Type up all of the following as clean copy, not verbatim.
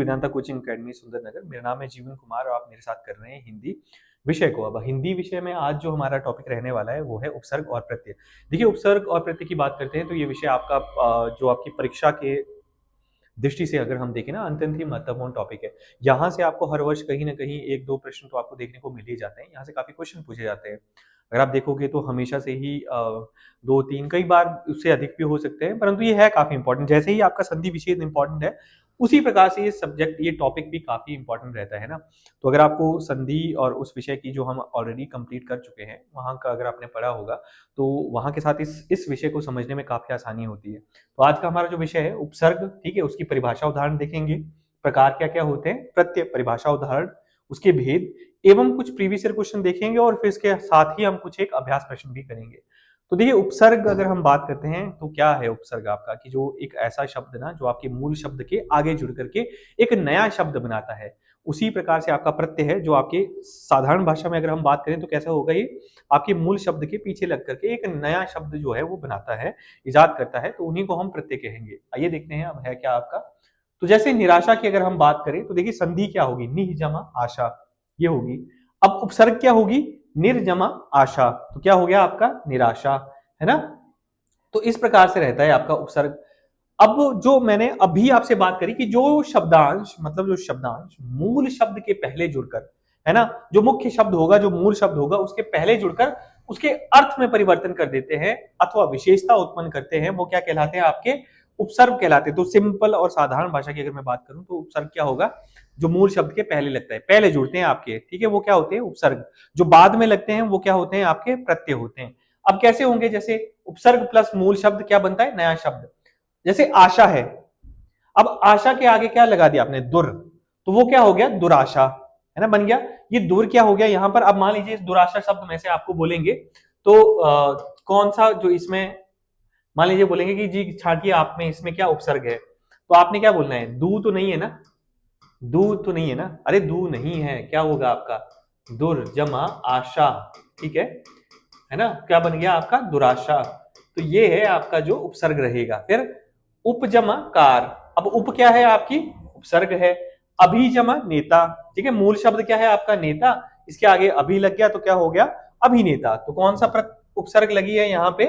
Vedanta coaching academy Sundernagar. मेरा नाम है जीवन कुमार और आप मेरे साथ कर रहे हैं हिंदी विषय को। अब हिंदी विषय में आज जो हमारा टॉपिक रहने वाला है वो है उपसर्ग और प्रत्यय। देखिए, उपसर्ग और प्रत्यय की बात करते हैं तो ये विषय आपका जो आपकी परीक्षा के दृष्टि से अगर हम देखें ना, अत्यंत ही महत्वपूर्ण टॉपिक है। यहाँ से आपको हर वर्ष कहीं ना कहीं एक दो प्रश्न तो आपको देखने को मिल ही जाते हैं। यहाँ से काफी क्वेश्चन पूछे जाते हैं। अगर आप देखोगे तो हमेशा से ही दो तीन कई बार उससे अधिक भी हो सकते हैं, परंतु ये है काफी इंपॉर्टेंट। जैसे ही आपका संधि विच्छेद इंपॉर्टेंट है, उसी प्रकार से ये सब्जेक्ट, ये टॉपिक भी काफी इंपॉर्टेंट रहता है ना। तो अगर आपको संधि और उस विषय की जो हम ऑलरेडी कंप्लीट कर चुके हैं वहां का अगर आपने पढ़ा होगा, तो वहां के साथ इस विषय को समझने में काफी आसानी होती है। तो आज का हमारा जो विषय है उपसर्ग, ठीक है, उसकी परिभाषा उदाहरण देखेंगे, प्रकार क्या क्या होते हैं, प्रत्यय, परिभाषा उदाहरण, उसके भेद एवं कुछ प्रीवियस ईयर क्वेश्चन देखेंगे और फिर इसके साथ ही हम कुछ एक अभ्यास प्रश्न भी करेंगे। तो देखिए, उपसर्ग अगर हम बात करते हैं तो क्या है उपसर्ग आपका, कि जो एक ऐसा शब्द ना जो आपके मूल शब्द के आगे जुड़ करके एक नया शब्द बनाता है। उसी प्रकार से आपका प्रत्यय है जो आपके साधारण भाषा में अगर हम बात करें तो कैसा होगा, ये आपके मूल शब्द के पीछे लग करके एक नया शब्द जो है वो बनाता है, इजाद करता है, तो उन्हीं को हम प्रत्यय कहेंगे। आइए देखते हैं अब है क्या आपका। तो जैसे निराशा की अगर हम बात करें तो देखिए, संधि क्या होगी, निह जमा आशा, ये होगी। अब उपसर्ग क्या होगी, निर्जमा आशा, तो क्या हो गया आपका निराशा, है ना। तो इस प्रकार से रहता है आपका उपसर्ग। अब जो मैंने अभी आपसे बात करी कि जो शब्दांश, मतलब जो शब्दांश मूल शब्द के पहले जुड़कर, है ना, जो मुख्य शब्द होगा, जो मूल शब्द होगा उसके पहले जुड़कर उसके अर्थ में परिवर्तन कर देते हैं अथवा विशेषता उत्पन्न करते हैं, वो क्या कहलाते हैं, आपके उपसर्ग कहलाते हैं। तो सिंपल और साधारण भाषा की अगर मैं बात करूं तो उपसर्ग क्या होगा, जो मूल शब्द के पहले लगता है, पहले जुड़ते हैं आपके, ठीक है, वो क्या होते हैं उपसर्ग। जो बाद में लगते हैं वो क्या होते हैं, आपके प्रत्यय होते हैं। अब कैसे होंगे, जैसे उपसर्ग प्लस मूल शब्द क्या बनता है, नया शब्द। जैसे आशा है, अब आशा के आगे क्या लगा दिया आपने, दुर, तो वो क्या हो गया, दुराशा, है ना, बन गया। ये दुर क्या हो गया यहां पर। अब मान लीजिए इस दुराशा शब्द में से आपको बोलेंगे तो कौन सा जो इसमें, मान लीजिए बोलेंगे कि जी छाटिए आप में, इसमें क्या उपसर्ग है, तो आपने क्या बोलना है, दू तो नहीं है ना, दू तो नहीं है ना, अरे दू नहीं है, क्या होगा आपका दुर जमा आशा, ठीक है ना, क्या बन गया आपका दुराशा। तो ये है आपका जो उपसर्ग रहेगा। फिर उपजमा कार, अब उप क्या है आपकी, उपसर्ग है। अभिजमा नेता, ठीक है, मूल शब्द क्या है आपका नेता, इसके आगे अभी लग गया तो क्या हो गया अभिनेता। तो कौन सा उपसर्ग लगी है यहाँ पे,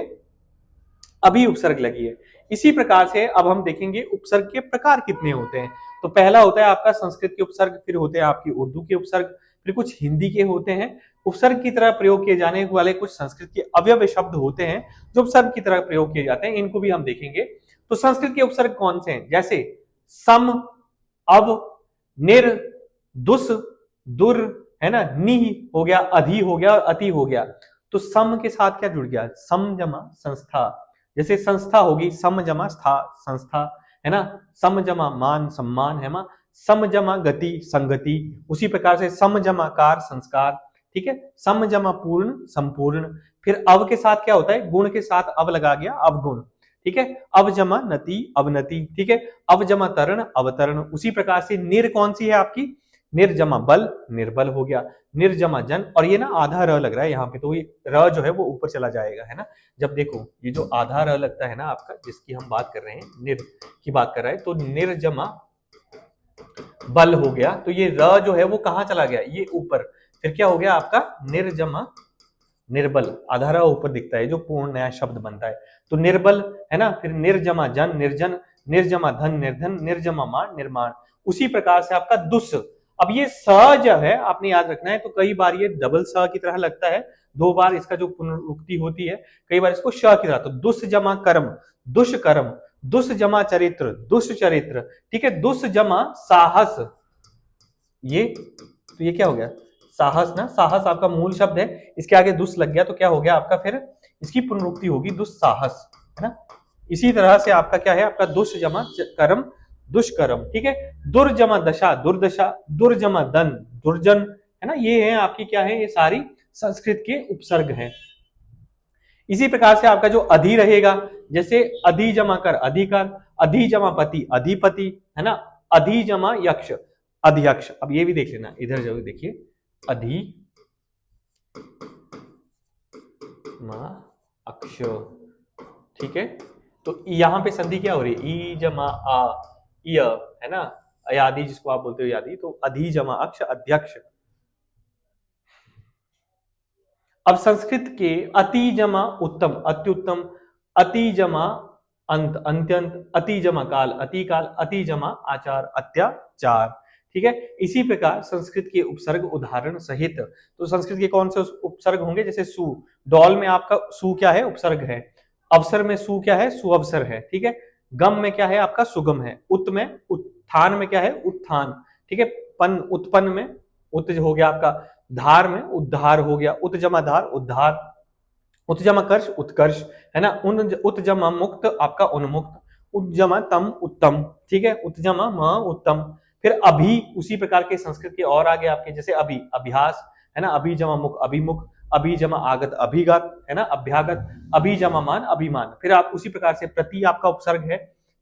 अभी उपसर्ग लगी है। इसी प्रकार से अब हम देखेंगे उपसर्ग के प्रकार कितने होते हैं। तो पहला होता है आपका संस्कृत के उपसर्ग, फिर होते हैं आपकी उर्दू के उपसर्ग, फिर कुछ हिंदी के होते हैं। उपसर्ग की तरह प्रयोग किए जाने वाले कुछ संस्कृत के अवयव शब्द होते हैं जो उपसर्ग की तरह प्रयोग किए जाते हैं, इनको भी हम देखेंगे। तो संस्कृत के उपसर्ग कौन से हैं, जैसे सम, अव, निर, दुस, दुर, है ना, नि हो गया, अधि हो गया और अति हो गया। तो सम के साथ क्या जुड़ गया, सम जमा संस्था, जैसे संस्था होगी सम जमा स्था, संस्था, है ना, सम जमा मान सम्मान, है ना, सम जमा गति संगति, उसी प्रकार से सम जमा कार संस्कार, ठीक है, सम जमा पूर्ण संपूर्ण। फिर अव के साथ क्या होता है, गुण के साथ अव लगा गया अवगुण, ठीक है, अव जमा नति अवनति, ठीक है, अव जमा तरण अवतरण। उसी प्रकार से निर कौन सी है आपकी, निर्जमा बल, निर्बल हो गया, निर्जमा जन, और ये ना आधा र लग रहा है यहाँ पे, तो ये र जो है वो ऊपर चला जाएगा, है ना। जब देखो ये जो आधा र लगता है ना आपका, जिसकी हम बात कर रहे हैं, निर की बात कर रहे हैं, तो निर्जमा बल हो गया, तो ये र जो है वो कहां चला गया, ये ऊपर, फिर क्या हो गया आपका निर्जमा निर्बल, आधा र ऊपर दिखता है जो पूर्ण नया शब्द बनता है, तो निर्बल, है ना, फिर निर्जमा जन निर्जन, निर्जमा धन निर्धन, निर्जमा मान निर्माण। उसी प्रकार से आपका दुस, अब ये स जो है आपने याद रखना है, तो कई बार ये डबल स की तरह लगता है, दो बार इसका जो पुनरुक्ति होती है, कई बार इसको श की तरह, तो दुस जमा कर्म, दुष्कर्म, दुस जमा चरित्र, दुष्चरित्र, ठीक है, दुस जमा साहस, ये तो ये क्या हो गया साहस ना, साहस आपका मूल शब्द है, इसके आगे दुस लग गया तो क्या हो गया आपका, फिर इसकी पुनरुक्ति होगी दुस्साहस, है ना। इसी तरह से आपका क्या है, आपका दुष जमा कर्म दुष्कर्म, ठीक है, दुर्जमा दशा दुर्दशा, दुर्जमा दन दुर्जन, है ना। ये है आपकी क्या है, ये सारी संस्कृत के उपसर्ग हैं। इसी प्रकार से आपका जो अधि रहेगा, जैसे अधि जमा कर अधिकार, अधि जमा पति अधिपति, है ना, अधि जमा यक्ष अध्यक्ष। अब ये भी देख लेना, इधर जरूर देखिए, अधि मा अक्ष, ठीक है, तो यहां पे संधि क्या हो रही है, ई जमा आ, य, है ना, अयादि जिसको आप बोलते हो यादि, तो अधि जमा अक्ष अध्यक्ष। अब संस्कृत के अति जमा उत्तम अत्युत्तम, अति जमा अंत अंत्यंत, अति जमा काल अति काल, अति जमा आचार अत्याचार। ठीक है, इसी प्रकार संस्कृत के उपसर्ग उदाहरण सहित, तो संस्कृत के कौन से उपसर्ग होंगे, जैसे सु, डॉल में आपका सु क्या है, उपसर्ग है। अवसर में सु क्या है, सुअवसर है। ठीक है, गम में क्या है आपका, सुगम है। उत में, उत्थान में क्या है, उत्थान। ठीक है, पन उत्पन्न में उत हो गया आपका, धार में उद्धार हो गया, उत जमा धार उद्धार, उत जमा कर्ष उत्कर्ष, है ना। उन उत जमा मुक्त आपका उन्मुक्त, उत जमा तम उत्तम। ठीक है, उत जमा म उत्तम। फिर अभी उसी प्रकार के संस्कृत के और आगे आपके, जैसे अभी अभ्यास, है ना, अभी जमा मुख अभिमुख, अभी जमा आगत अभिगत, है ना, अभ्यागत, अभी जमा मान अभिमान। फिर आप उसी प्रकार से प्रति आपका उपसर्ग है,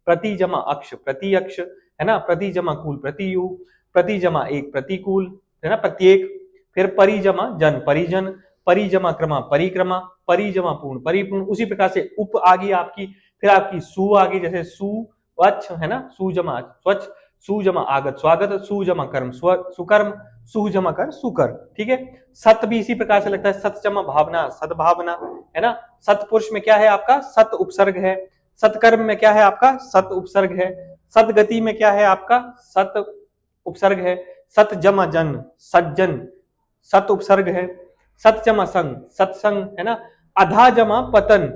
प्रति जमा अक्ष प्रति अक्ष, है ना, प्रति जमा कूल प्रतियु, प्रति जमा एक प्रतिकूल, है ना, प्रत्येक। फिर परिजमा जन परिजन, परिजमा क्रमा परिक्रमा, परिजमा पूर्ण परिपूर्ण। उसी प्रकार से उप आ गई आपकी, फिर आपकी सु आ गई, जैसे सुवच्छ, है ना, सुजमा स्वच्छ, सुजमा आगत स्वागत, सुजमा कर्म सुकर्म, सुजमा कर सुकर। ठीक है, सत भी इसी प्रकार से लगता है, सतजमा भावना सद्भावना, है ना। सतपुरुष में क्या है आपका, सत उपसर्ग है। सत्कर्म में क्या है आपका, सत उपसर्ग है। सतगति में क्या है आपका, सत उपसर्ग है। सत जमा जन सज्जन, सत उपसर्ग है। सत जमा संग सत्संग, है ना। अधा जमा पतन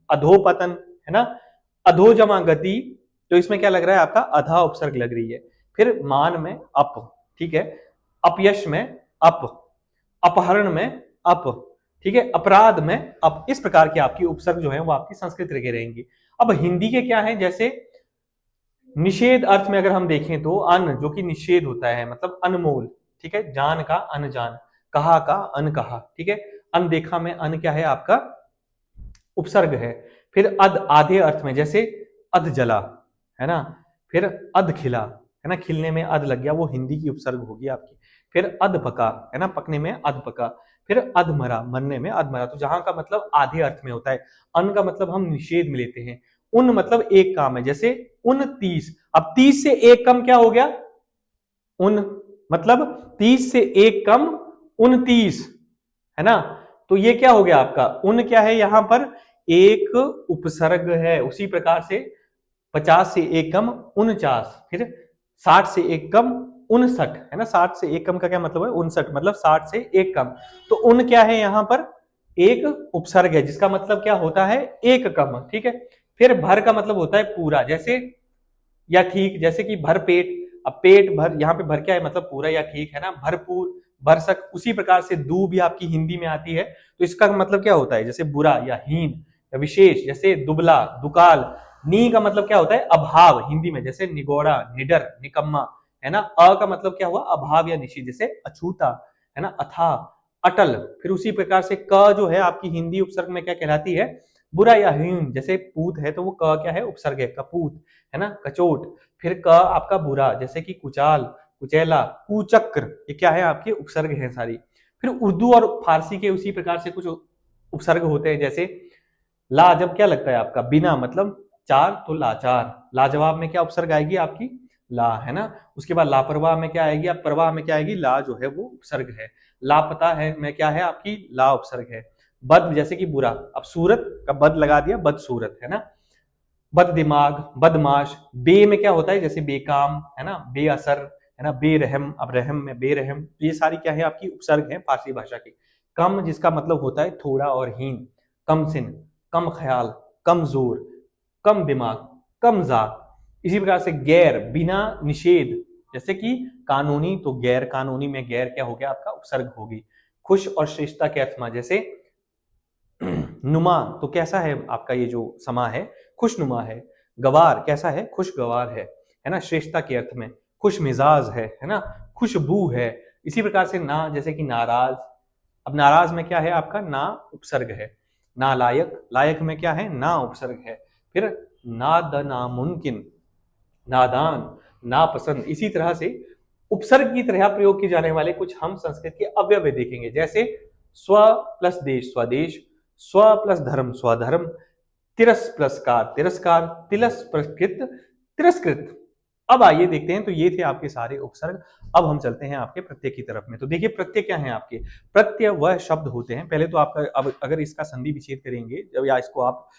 अधोपतन, है ना। अधो जमा गति, तो इसमें क्या लग रहा है आपका, अधा उपसर्ग लग रही है। फिर मान में अप, ठीक है, अपयश में अप, अपहरण में अप, ठीक है, अपराध में अप। इस प्रकार की आपकी उपसर्ग जो है वो आपकी संस्कृत के रहेंगी। अब हिंदी के क्या है, जैसे निषेध अर्थ में अगर हम देखें तो अन, जो कि निषेध होता है, मतलब अनमोल। ठीक है, जान का अनजान, कहा का अनकहा। ठीक है, अनदेखा में अन क्या है आपका, उपसर्ग है। फिर अध आधे अर्थ में, जैसे अध जला, है ना। फिर अध खिला, है ना, खिलने में अध लग गया, वो हिंदी की उपसर्ग होगी आपकी। फिर अध पका, है ना, पकने में अध पका। फिर अध मरा, मरने में अध मरा। तो जहां का मतलब आधे अर्थ में होता है, अन का मतलब हम निषेध में लेते हैं, उन मतलब एक काम है, जैसे 29। अब 30 से एक कम क्या हो गया, उन, मतलब 30 से एक कम 29, है ना। तो ये क्या हो गया आपका, उन क्या है यहां पर, एक उपसर्ग है। उसी प्रकार से 50 से एक कम 49, फिर 60 से एक कम 59, है ना। 60 से एक कम का क्या मतलब है, 59, मतलब 60 से एक कम। तो उन क्या है यहां पर, एक उपसर्ग है, जिसका मतलब क्या होता है, एक कम। ठीक है, फिर भर का मतलब होता है पूरा, जैसे या ठीक, जैसे कि भर पेट। अब पेट भर, यहाँ पे भर क्या है, मतलब पूरा या ठीक, है ना। भरपूर, भरसक। उसी प्रकार से दू भी आपकी हिंदी में आती है, तो इसका मतलब क्या होता है, जैसे बुरा या हीन या विशेष, जैसे दुबला दुकाल। नी का मतलब क्या होता है, अभाव हिंदी में, जैसे निगोड़ा निडर निकम्मा, है ना। अ का मतलब क्या हुआ, अभाव या निशी, जैसे अछूता, है ना, अथा अटल। फिर उसी प्रकार से क जो है आपकी हिंदी उपसर्ग में क्या कहलाती है, बुरा या हीन। जैसे पूत है तो वो क क्या है, उपसर्ग है, कपूत, है ना, कचोट। फिर क आपका बुरा, जैसे कि कुचाल कुचैला कुचक्र, ये क्या है आपके उपसर्ग है सारी। फिर उर्दू और फारसी के उसी प्रकार से कुछ उपसर्ग होते हैं, जैसे ला जब क्या लगता है आपका, बिना, मतलब चार, तो लाचार। लाजवाब में क्या उपसर्ग आएगी आपकी, ला, है ना। उसके बाद लापरवाह में क्या आएगी, आप परवाह में क्या आएगी, ला जो है वो उपसर्ग है। लापता है में क्या है आपकी, ला उपसर्ग है। बद जैसे कि बुरा, अब सूरत का बद लगा दिया, बदसूरत, है ना। बद दिमाग बदमाश। बे में क्या होता है, जैसे बेकाम, है ना, बेअसर, है ना, बेरहम। अब रहम में बेरहम। ये सारी क्या है आपकी उपसर्ग है फारसी भाषा की। कम जिसका मतलब होता है थोड़ा और हीन, कम सिन, कम ख्याल, कमजोर, कम दिमाग, कम जात। इसी प्रकार से गैर, बिना निषेध, जैसे कि कानूनी, तो गैर कानूनी में गैर क्या हो गया आपका, उपसर्ग होगी। खुश और श्रेष्ठता के अर्थ में, जैसे नुमा, तो कैसा है आपका ये जो समा है, खुशनुमा है। गवार कैसा है, खुशगवार है ना, श्रेष्ठता के अर्थ में। खुश मिजाज है ना, खुशबू है। इसी प्रकार से ना, जैसे कि नाराज। अब नाराज में क्या है आपका, ना उपसर्ग है। नालायक, लायक में क्या है, ना उपसर्ग है। फिर नामुमकिन, नादान, नापसंद। इसी तरह से उपसर्ग की तरह प्रयोग किए जाने वाले कुछ हम संस्कृत के अव्यय देखेंगे, जैसे स्व प्लस देश स्वदेश, स्व प्लस धर्म स्वधर्म, तिरस प्लस कार तिरस्कार, तिलस प्रकृत तिरस्कृत, अब आइए देखते हैं, तो ये थे आपके सारे उपसर्ग। अब हम चलते हैं आपके प्रत्यय की तरफ में। तो देखिए प्रत्यय क्या है आपके, प्रत्यय वह शब्द होते हैं, पहले तो आपका अब अगर इसका संधि विच्छेद करेंगे जब, या इसको आप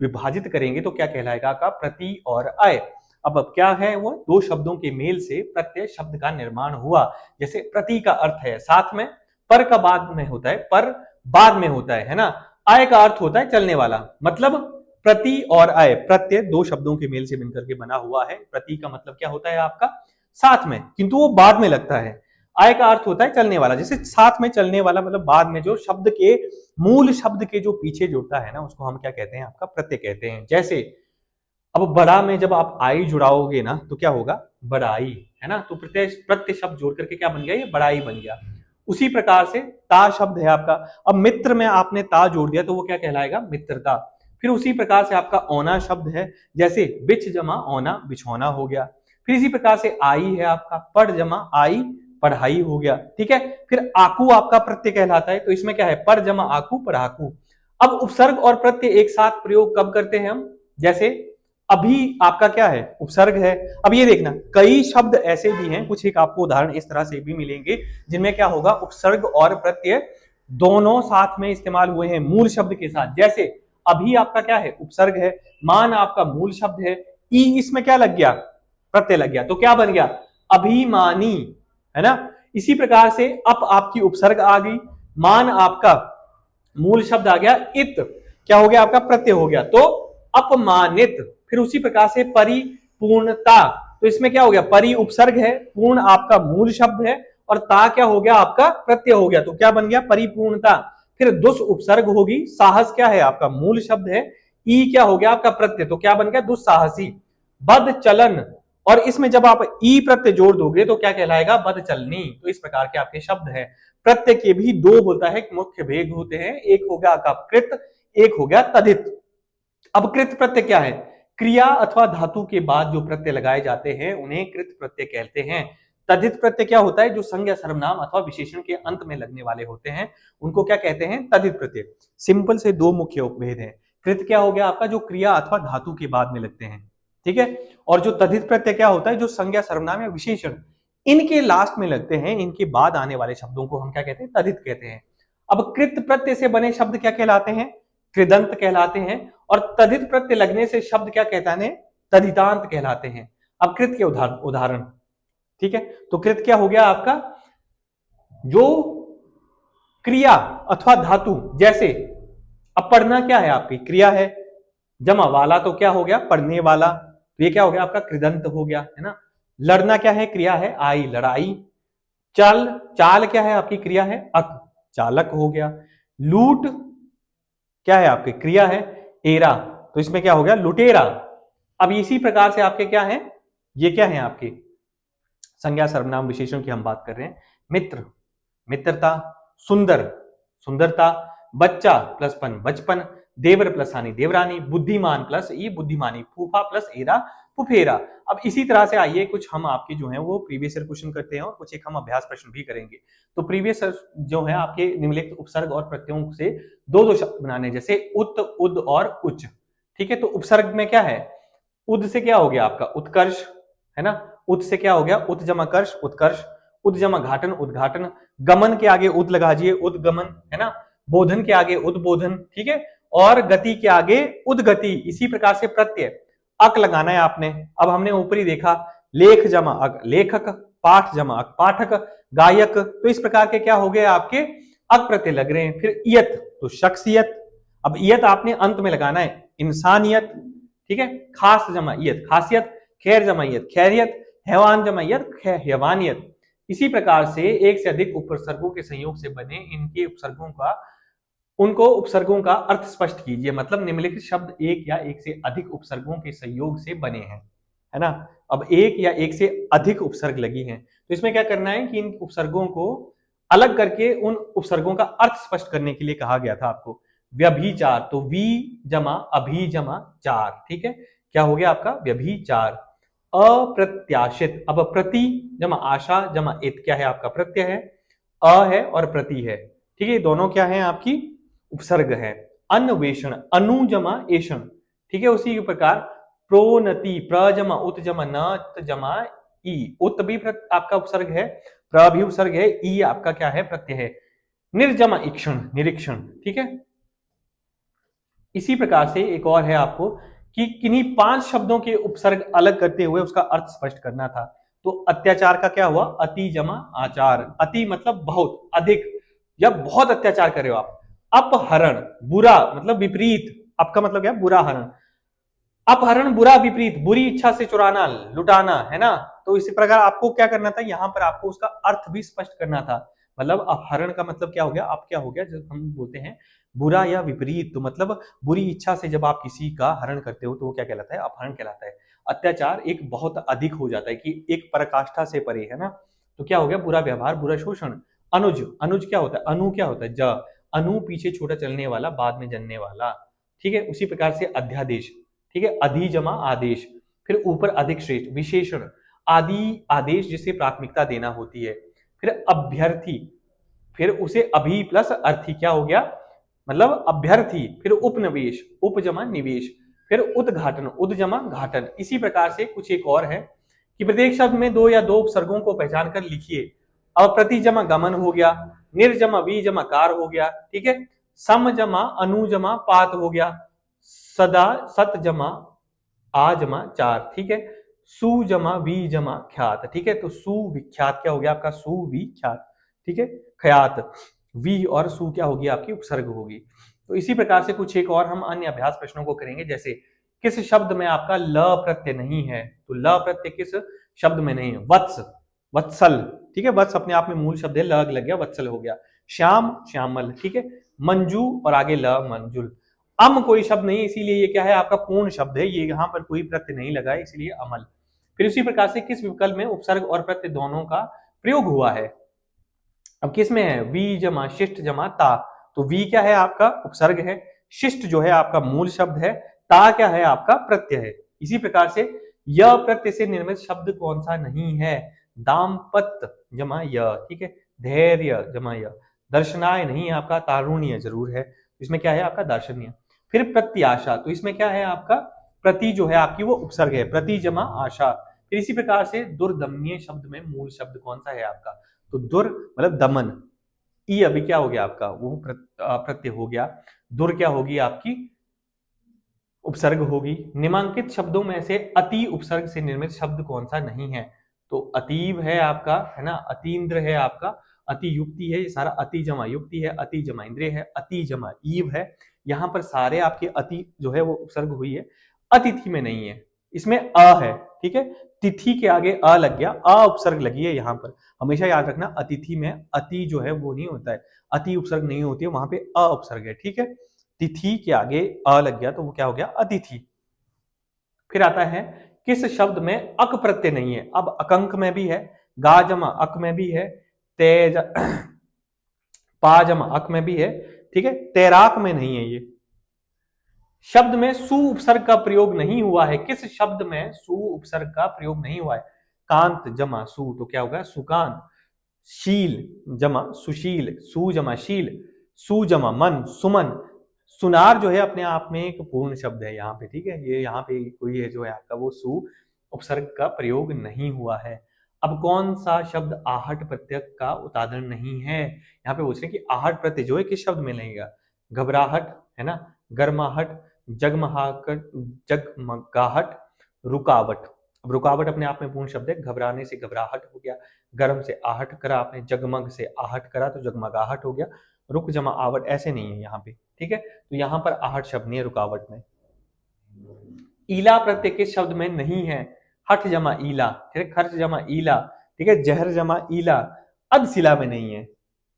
विभाजित करेंगे तो क्या कहलाएगा आपका, प्रति और अय। अब क्या है वो, दो शब्दों के मेल से प्रत्यय शब्द का निर्माण हुआ। जैसे प्रति का अर्थ है साथ में, पर का बाद में होता है, पर बाद में होता है ना। अय का अर्थ होता है चलने वाला। मतलब प्रति और अय, प्रत्यय दो शब्दों के मेल से मिलकर के बना हुआ है। प्रति का मतलब क्या होता है आपका, साथ में, किंतु वो बाद में लगता है। अय का अर्थ होता है चलने वाला, जैसे साथ में चलने वाला, मतलब बाद में, जो शब्द के मूल शब्द के जो पीछे जुड़ता है ना, उसको हम क्या कहते हैं, आपका प्रत्यय कहते हैं। जैसे अब बड़ा में जब आप आई जुड़ाओगे ना तो क्या होगा, बड़ाई, है ना। तो प्रत्यय प्रत्यय शब्द जोड़ करके क्या बन गया, ये बड़ाई बन गया। उसी प्रकार से ता शब्द है आपका, अब मित्र में आपने ता जोड़ दिया तो वो क्या कहलाएगा, मित्रता। फिर उसी प्रकार से आपका औना शब्द है, जैसे बिछ जमा औना, बिछौना हो गया। फिर इसी प्रकार से आई है आपका, पढ़ जमा आई, पढ़ाई हो गया, ठीक है। फिर आकू आपका प्रत्यय कहलाता है, तो इसमें क्या है, पर जमा आकू, पढ़ाकू। अब उपसर्ग और प्रत्यय एक साथ प्रयोग कब करते हैं हम, जैसे अभी आपका क्या है, उपसर्ग है। अब ये देखना, कई शब्द ऐसे भी हैं, कुछ एक आपको उदाहरण इस तरह से भी मिलेंगे जिनमें क्या होगा, उपसर्ग और प्रत्यय दोनों साथ में इस्तेमाल हुए हैं मूल शब्द के साथ। जैसे अभी आपका क्या है, उपसर्ग है, मान आपका मूल शब्द है, ई इसमें क्या लग गया, प्रत्यय लग गया, तो क्या बन गया, अभिमानी, है ना। इसी प्रकार से अप आपकी उपसर्ग आ गई, मान आपका मूल शब्द आ गया, इत क्या हो गया आपका, प्रत्यय हो गया, तो अपमानित। फिर उसी प्रकार से परिपूर्णता, तो इसमें क्या हो गया, परि उपसर्ग है, पूर्ण आपका मूल शब्द है, और ता क्या हो गया आपका, प्रत्यय हो गया, तो क्या बन गया, परिपूर्णता। फिर दुस उपसर्ग होगी, साहस क्या है आपका मूल शब्द है, ई क्या हो गया आपका प्रत्यय, तो क्या बन गया, दुस्साहसी। बद चलन, और इसमें जब आप ई प्रत्यय जोड़ दोगे तो क्या कहलाएगा, बद चलनी। तो इस प्रकार के आपके शब्द हैं। प्रत्यय के भी दो होता है, मुख्य भेद होते हैं, एक हो गया आपका कृत, एक हो गया तदित। अब कृत प्रत्यय क्या है, क्रिया अथवा धातु के बाद जो प्रत्यय लगाए जाते हैं उन्हें कृत प्रत्यय कहते हैं। तदित प्रत्यय क्या होता है, जो संज्ञा सर्वनाम अथवा विशेषण के अंत में लगने वाले होते हैं उनको क्या कहते हैं, तदित प्रत्यय। सिंपल से दो मुख्य उपभेद हैं। कृत क्या हो गया आपका, जो क्रिया अथवा धातु के बाद में लगते हैं, ठीक है। और जो तदित प्रत्यय क्या होता है, जो संज्ञा सर्वनाम या विशेषण इनके लास्ट में लगते हैं, इनके बाद आने वाले शब्दों को हम क्या कहते हैं, तदित कहते हैं। अब कृत प्रत्यय से बने शब्द क्या कहलाते हैं, कृदंत कहलाते हैं, और तदित प्रत्यय लगने से शब्द क्या कहता है, तदितांत कहलाते हैं। अब कृत के उदाहरण, ठीक है। तो कृत क्या हो गया आपका, जो क्रिया अथवा धातु, जैसे अब पढ़ना क्या है आपकी क्रिया है, जमा वाला तो क्या हो गया, पढ़ने वाला, तो ये क्या हो गया आपका, कृदंत हो गया, है ना। लड़ना क्या है, क्रिया है, आई, लड़ाई। चल, चाल क्या है आपकी, क्रिया है, अक, चालक हो गया। लूट क्या है आपकी, क्रिया है, एरा, तो इसमें क्या हो गया, लुटेरा। अब इसी प्रकार से आपके क्या है, ये क्या है आपके संज्ञा सर्वनाम विशेषण की हम बात कर रहे हैं। मित्र, मित्रता। सुंदर, सुंदरता। बच्चा प्लस पन, बचपन। देवर प्लस हानि, देवरानी। बुद्धिमान प्लस ई, बुद्धिमानी। फूफा प्लस एरा, फुफेरा। अब इसी तरह से आइए कुछ हम आपके जो है वो प्रीवियस ईयर क्वेश्चन करते हैं और कुछ एक हम अभ्यास प्रश्न भी करेंगे। तो प्रीवियस जो है आपके निम्नलिखित उपसर्ग और प्रत्ययों से दो दो शब्द बनाने, जैसे उत, उद और उच्च, ठीक है। तो उपसर्ग में क्या है, उद से क्या हो गया आपका, उत्कर्ष, है ना। उत से क्या हो गया, उत जमा कर्ष, उत्कर्ष। उद जमा घाटन, उद्घाटन। गमन के आगे उद लगा दिए, उद्गमन, है ना। बोधन के आगे उद्बोधन, ठीक है। और गति के आगे उद्गति। इसी प्रकार से प्रत्यय, अक लगाना है आपने। अब हमने ऊपरी देखा, लेख जमा अक, लेखक। पाठ जमा अक, पाठक। गायक, तो इस प्रकार के क्या हो गए आपके अक प्रत्यय लग रहे हैं। फिर इयत, तो शख्सियत। अब इयत आपने अंत में लगाना है, इंसानियत, ठीक है। खास जमा इयत, खासियत। खैर जमा इयत, खैरियत। हैवान जमा इयत, हैवानियत। इसी प्रकार से एक से अधिक उपसर्गों के संयोग से बने इनके उपसर्गों का अर्थ स्पष्ट कीजिए। मतलब निम्नलिखित शब्द एक या एक से अधिक उपसर्गों के संयोग से बने हैं, है ना। अब एक या एक से अधिक उपसर्ग लगी हैं, तो इसमें क्या करना है कि इन उपसर्गों को अलग करके उन उपसर्गों का अर्थ स्पष्ट करने के लिए कहा गया था आपको। व्यभिचार, तो वी जमा अभी जमा चार, ठीक है। क्या हो गया आपका, व्यभिचार। अप्रत्याशित, अब प्रति जमा आशा जमा इत, क्या है आपका, प्रत्यय है, अ है और प्रति है, ठीक है। दोनों क्या है आपकी उपसर्ग है। अन्वेषण, अनु जमा एषण, ठीक है। उसी प्रकार प्रोन्नति, प्र जमा उत जमा न त जमा ई, उत भी आपका उपसर्ग है, प्र भी उपसर्ग है, ई आपका क्या है, प्रत्यय है। निर्जमा ईक्षण, निरीक्षण, ठीक है। इसी प्रकार से एक और है आपको कि किन्हीं 5 शब्दों के उपसर्ग अलग करते हुए उसका अर्थ स्पष्ट करना था। तो अत्याचार का क्या हुआ, अति जमा आचार, अति मतलब बहुत, अधिक या बहुत अत्याचार कर रहे हो आप। अपहरण, बुरा मतलब विपरीत, आपका मतलब क्या, बुरा हरण। अपहरण बुरा, विपरीत, बुरी इच्छा से चुराना, लुटाना, है ना। तो इसी प्रकार आपको क्या करना था, यहां पर आपको उसका अर्थ भी स्पष्ट करना था। मतलब अपहरण का मतलब क्या हो गया, अब क्या हो गया, जब हम बोलते हैं बुरा या विपरीत, तो मतलब बुरी इच्छा से जब आप किसी का हरण करते हो तो वो क्या कहलाता है, अपहरण कहलाता है। अत्याचार एक बहुत अधिक हो जाता है कि एक पराकाष्ठा से परे, है ना। तो क्या हो गया, बुरा व्यवहार, बुरा शोषण। अनुज, अनुज क्या होता है, अनु क्या होता है, ज, अनु पीछे छोटा चलने वाला, बाद में जनने वाला, ठीक है। उसी प्रकार से अध्यादेश, ठीक है, अधि जमा आदेश, फिर ऊपर अधिक श्रेष्ठ, विशेषण, आदि आदेश जिसे प्राथमिकता देना होती है। फिर अभ्यर्थी, फिर उसे अभी प्लस अर्थी क्या हो गया, मतलब अभ्यर्थी। फिर उपनिवेश, उप जमा निवेश, फिर उद्घाटन, उद जमा घाटन। इसी प्रकार से कुछ एक और है कि प्रत्येक शब्द में 2 या 2 उपसर्गों को पहचान कर लिखिए। अब प्रति जमा गमन हो गया, निर्जमा वी जमा कार हो गया, ठीक है, सम जमा अनु जमा पात हो गया, सदा सत जमा आ जमा चार, ठीक है, सु जमा वी जमा ख्यात, ठीक है। तो सुविख्यात क्या हो गया आपका, सुविख्यात, ठीक है, ख्यात। वी और सु क्या होगी आपकी, उपसर्ग होगी। तो इसी प्रकार से कुछ एक और हम अन्य अभ्यास प्रश्नों को करेंगे, जैसे किस शब्द में आपका ल प्रत्यय नहीं है, तो ल प्रत्यय किस शब्द में नहीं है, वत्स, वत्सल, ठीक है, वत्स अपने आप में मूल शब्द है, ल लग गया, वत्सल हो गया। श्याम, श्यामल, ठीक है। मंजू और आगे ल, मंजुल। अम कोई शब्द नहीं, इसीलिए ये क्या है आपका पूर्ण शब्द है, ये यहाँ पर कोई प्रत्यय नहीं लगा है, इसलिए अमल। फिर उसी प्रकार से किस विकल्प में उपसर्ग और प्रत्यय दोनों का प्रयोग हुआ है। अब किस में है, वी जमा शिष्ट जमा ता, तो वी क्या है आपका उपसर्ग है, शिष्ट जो है आपका मूल शब्द है, ता क्या है आपका प्रत्यय है। इसी प्रकार से य प्रत्यय से निर्मित शब्द कौन सा नहीं है, दाम्पत्य जमा य, ठीक है, धैर्य जमा य, दर्शनाय नहीं आपका, तारुण्य जरूर है, इसमें क्या है आपका दर्शनीय। फिर प्रत्याशा, तो इसमें क्या है आपका, प्रति जो है आपकी वो उपसर्ग है, प्रति जमा आशा। फिर इसी प्रकार से दुर्दमनीय शब्द में मूल शब्द कौन सा है आपका, तो दुर मतलब दमन, ई अभी क्या हो गया आपका, वो प्रत्यय हो गया। दुर क्या होगी आपकी, उपसर्ग होगी। निम्नांकित शब्दों में से अति उपसर्ग से निर्मित शब्द कौन सा नहीं है, तो अतीब है आपका, है ना, अतीन्द्र है आपका, अति युक्ति है, ये सारा अति जमा युक्ति है, अति जमा इंद्रिय है, अति जमा ईव है। यहाँ पर सारे आपके अति जो है वो उपसर्ग हुई है, अतिथि में नहीं है, इसमें अ है, ठीक है। तिथि के आगे अ लग गया, अ उपसर्ग लगी है यहाँ पर। हमेशा याद रखना अतिथि में अति जो है वो नहीं होता है, अति उपसर्ग नहीं होती है, वहां पे अ उपसर्ग है, ठीक है। तिथि के आगे अ लग गया तो वो क्या हो गया, अतिथि। फिर आता है किस शब्द में अक प्रत्यय नहीं है, अब अकंक में भी है, गा जमा अक में भी है, तेज पा जमा अक में भी है, ठीक है, तैराक में नहीं है। ये शब्द में सु उपसर्ग का प्रयोग नहीं हुआ है, किस शब्द में सु उपसर्ग का प्रयोग नहीं हुआ है, कांत जमा सु, तो क्या होगा सुकांत। शील जमा सुशील, सु जमा शील, सु जमा मन, सुमन। सुनार जो है अपने आप में एक पूर्ण शब्द है यहाँ पे, ठीक है, ये यहाँ पे कोई है जो है आपका वो सु उपसर्ग का प्रयोग नहीं हुआ है। अब कौन सा शब्द आहट प्रत्यय का उदाहरण नहीं है, यहाँ पे पूछ रहे हैं कि आहट प्रत्यय जो है किस शब्द में लगेगा, घबराहट, है ना, गर्माहट, जगमगाहट, जगमगाहट, रुकावट। अब रुकावट अपने आप में पूर्ण शब्द है, घबराने से घबराहट हो गया, गर्म से आहट करा आपने, जगमग से आहट करा तो जगमगाहट हो गया, रुक जमा आवट ऐसे नहीं है यहाँ पे, ठीक है। तो यहाँ पर आहट शब्द नहीं है रुकावट में। ईला प्रत्यय किस शब्द में नहीं है, हठ जमा ईला, ठीक है, खर्च जमा ईला, ठीक है, जहर जमा ईला, अधशिला में नहीं है,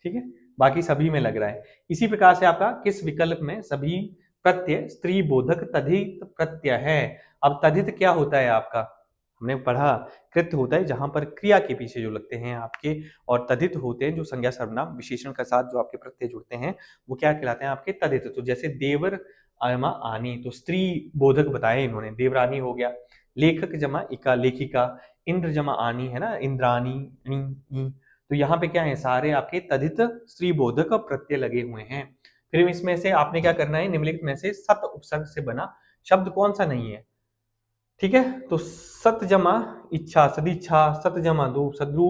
ठीक है, बाकी सभी में लग रहा है। इसी प्रकार से आपका किस विकल्प में सभी प्रत्यय स्त्री बोधक तद्धित प्रत्यय है। अब तद्धित क्या होता है आपका, हमने पढ़ा कृत्य होता है जहां पर क्रिया के पीछे जो लगते हैं आपके, और तद्धित होते हैं जो संज्ञा सर्वनाम विशेषण के साथ जो आपके प्रत्यय जुड़ते हैं वो क्या कहलाते हैं आपके तद्धित। तो जैसे देवर आयमा आनी, तो स्त्री बोधक बताया इन्होंने, देवरानी हो गया, लेखक जमा इका लेखिका, इंद्र जमा आनी, है ना, इंद्रानी, तो यहाँ पे क्या है सारे आपके तद्धित स्त्री बोधक प्रत्यय लगे हुए हैं। फिर इसमें से आपने क्या करना है, निम्नलिखित में से सत उपसर्ग से बना शब्द कौन सा नहीं है, ठीक है, तो सत जमा इच्छा, सदिच्छा, सत जमा दो, सद्रु,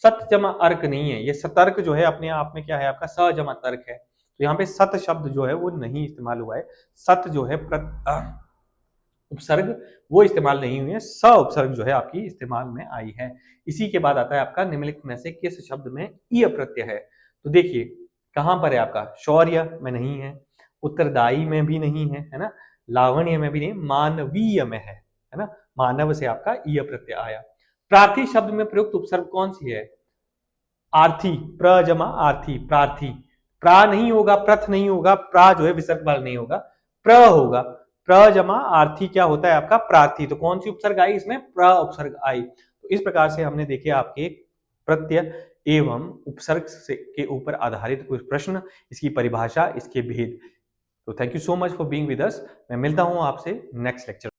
सत जमा अर्क नहीं है, ये सतर्क जो है अपने आप में क्या है आपका स जमा तर्क है, तो यहाँ पे सत शब्द जो है वो नहीं इस्तेमाल हुआ है, सत जो है उपसर्ग वो इस्तेमाल नहीं हुई है, स उपसर्ग जो है आपकी इस्तेमाल में आई है। इसी के बाद आता है आपका निम्नलिखित में से किस शब्द में ईय प्रत्यय है, तो देखिए कहां पर है आपका, शौर्य में नहीं है, उत्तरदायी में भी नहीं है ना, लावण्य में भी नहीं, मानवीय में है ना, मानव से आपका ईय प्रत्यय आया। प्रार्थी शब्द में प्रयुक्त उपसर्ग कौन सी है, आर्थी, प्र जमा आर्थी, प्रार्थी, प्रा नहीं होगा, प्रथ नहीं होगा, प्रा जो है विसर्ग वाला नहीं होगा, प्र होगा, प्र जमा आर्थी क्या होता है आपका प्रार्थी, तो कौन सी उपसर्ग आई इसमें, प्र उपसर्ग आई। तो इस प्रकार से हमने देखे आपके प्रत्यय एवं उपसर्ग से के ऊपर आधारित कुछ प्रश्न, इसकी परिभाषा, इसके भेद। तो thank you so much for being with us, मैं मिलता हूं आपसे नेक्स्ट लेक्चर।